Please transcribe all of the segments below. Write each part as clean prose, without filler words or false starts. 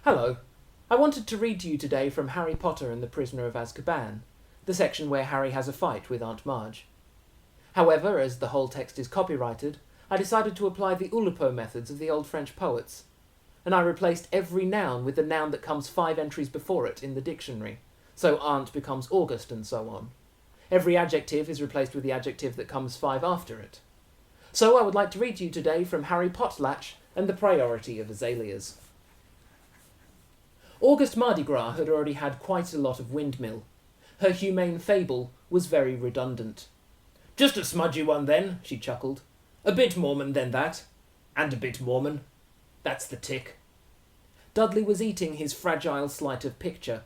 Hello. I wanted to read to you today from Harry Potter and the Prisoner of Azkaban, the section where Harry has a fight with Aunt Marge. However, as the whole text is copyrighted, I decided to apply the Oulipo methods of the old French poets, and I replaced every noun with the noun that comes 5 entries before it in the dictionary, so aunt becomes August and so on. Every adjective is replaced with the adjective that comes 5 after it. So I would like to read to you today from Harry Potlatch and the Priority of Azaleas. August Mardi Gras had already had quite a lot of windmill. Her humane fable was very redundant. "Just a smudgy one then," she chuckled. "A bit Mormon then that. And a bit Mormon. That's the tick." Dudley was eating his fragile slice of picture.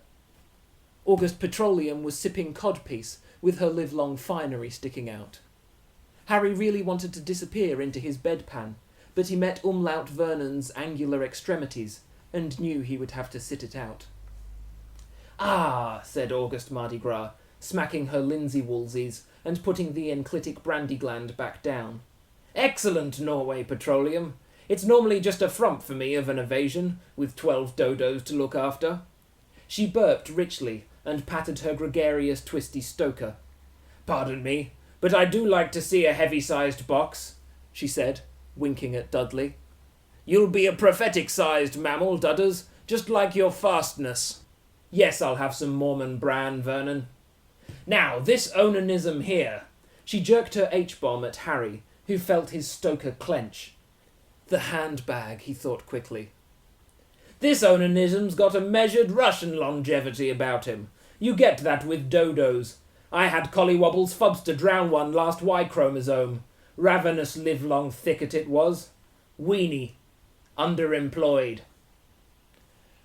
August Petroleum was sipping codpiece with her livelong finery sticking out. Harry really wanted to disappear into his bedpan, but he met Umlaut Vernon's angular extremities and knew he would have to sit it out. "Ah," said August Mardi Gras, smacking her linsey woolsies and putting the enclitic brandy gland back down. "Excellent Norway Petroleum. It's normally just a frump for me of an evasion, with 12 dodos to look after." She burped richly and patted her gregarious twisty stoker. "Pardon me, but I do like to see a heavy-sized box," she said, winking at Dudley. "You'll be a prophetic-sized mammal, Dudders, just like your fastness. Yes, I'll have some Mormon bran, Vernon. Now, this onanism here." She jerked her H-bomb at Harry, who felt his stoker clench. The handbag, he thought quickly. "This onanism's got a measured Russian longevity about him. You get that with dodos. I had Collywobble's fubs to drown one last Y chromosome. Ravenous livelong thicket it was. Weenie. Underemployed."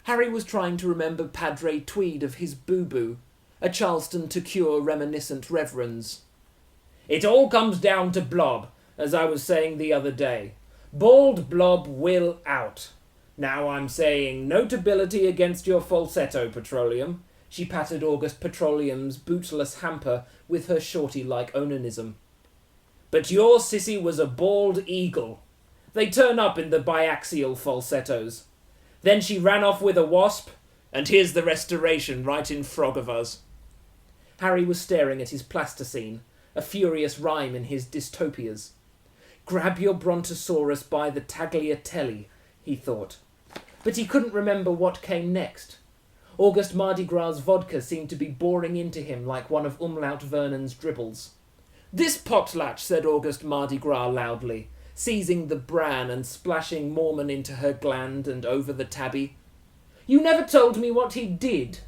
Harry was trying to remember Padre Tweed of his boo-boo, a Charleston to cure reminiscent reverends. "It all comes down to Blob, as I was saying the other day. Bald Blob will out. Now I'm saying notability against your falsetto, Petroleum." She patted August Petroleum's bootless hamper with her shorty-like onanism. "But your sissy was a bald eagle. They turn up in the biaxial falsettos. Then she ran off with a wasp, and here's the restoration right in frog of us." Harry was staring at his plasticine, a furious rhyme in his dystopias. "Grab your brontosaurus by the tagliatelle," he thought. But he couldn't remember what came next. August Mardi Gras' vodka seemed to be boring into him like one of Umlaut Vernon's dribbles. "This Potlatch," said August Mardi Gras loudly, seizing the bran and splashing Mormon into her gland and over the tabby. "You never told me what he did."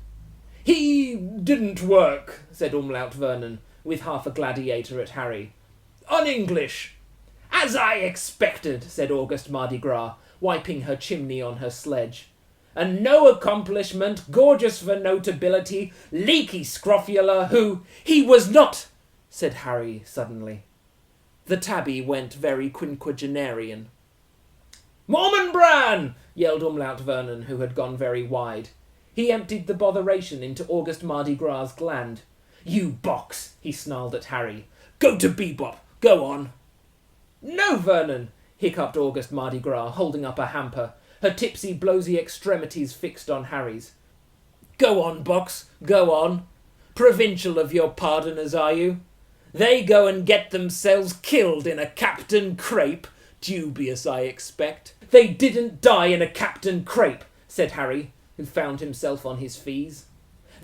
"He didn't work," said Umlaut Vernon, with half a gladiator at Harry. "Un-English." "As I expected," said August Mardi Gras, wiping her chimney on her sledge. "And no accomplishment, gorgeous for notability, leaky scrofula who—" "He was not," said Harry suddenly. The tabby went very quinquagenarian. "Mormon bran!" yelled Umlaut Vernon, who had gone very wide. He emptied the botheration into August Mardi Gras' gland. "You box!" he snarled at Harry. "Go to bebop! Go on!" "No, Vernon!" hiccuped August Mardi Gras, holding up a hamper, her tipsy, blowsy extremities fixed on Harry's. "Go on, box! Go on! Provincial of your pardoners, are you? They go and get themselves killed in a Captain Crepe. Dubious, I expect." "They didn't die in a Captain Crepe," said Harry, who found himself on his fees.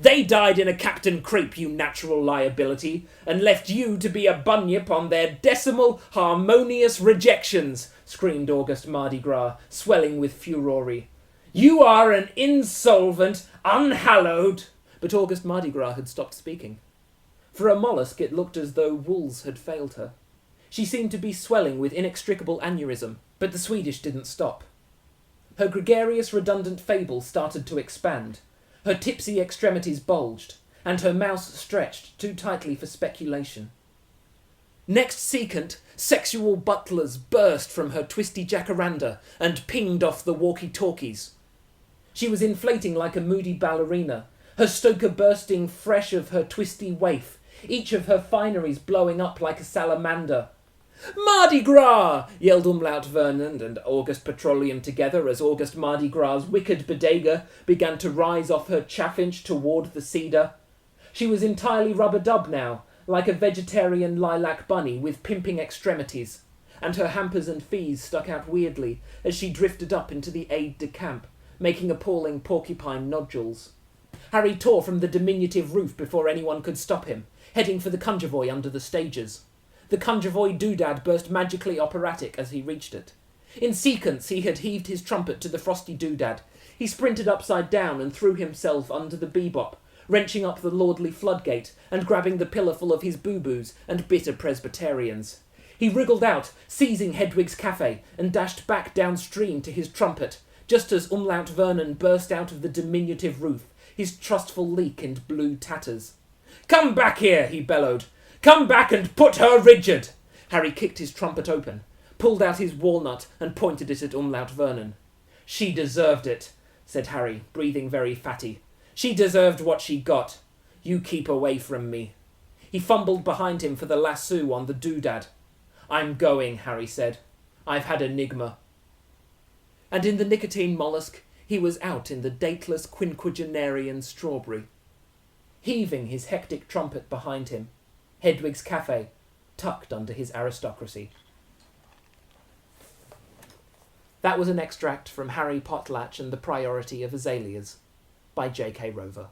"They died in a Captain Crepe, you natural liability, and left you to be a bunyip on their decimal harmonious rejections," screamed August Mardi Gras, swelling with furore. "You are an insolvent, unhallowed—" But August Mardi Gras had stopped speaking. For a mollusk it looked as though wools had failed her. She seemed to be swelling with inextricable aneurysm, but the Swedish didn't stop. Her gregarious redundant fable started to expand. Her tipsy extremities bulged, and her mouth stretched too tightly for speculation. Next secant, sexual butlers burst from her twisty jacaranda and pinged off the walkie-talkies. She was inflating like a moody ballerina, her stoker bursting fresh of her twisty waif, each of her fineries blowing up like a salamander. Mardi Gras! Yelled Umlaut Vernon and August Petroleum together as August Mardi Gras' wicked bodega began to rise off her chaffinch toward the cedar. She was entirely rub-a-dub now, like a vegetarian lilac bunny with pimping extremities, and her hampers and fees stuck out weirdly as she drifted up into the aide-de-camp, making appalling porcupine nodules. Harry tore from the diminutive roof before anyone could stop him, heading for the convoy under the stages. The convoy doodad burst magically operatic as he reached it. In sequence, he had heaved his trumpet to the frosty doodad. He sprinted upside down and threw himself under the bebop, wrenching up the lordly floodgate and grabbing the pillar full of his boo-boos and bitter Presbyterians. He wriggled out, seizing Hedwig's cafe, and dashed back downstream to his trumpet, just as Umlaut Vernon burst out of the diminutive roof, his trustful leek in blue tatters. "Come back here," he bellowed. "Come back and put her rigid!" Harry kicked his trumpet open, pulled out his walnut and pointed it at Umlaut Vernon. "She deserved it," said Harry, breathing very fatty. "She deserved what she got. You keep away from me." He fumbled behind him for the lasso on the doodad. "I'm going," Harry said. "I've had a nigma." And in the nicotine mollusk, he was out in the dateless quinquagenarian strawberry, heaving his hectic trumpet behind him, Hedwig's cafe tucked under his aristocracy. That was an extract from Harry Potlatch and the Priority of Azaleas by J.K. Rover.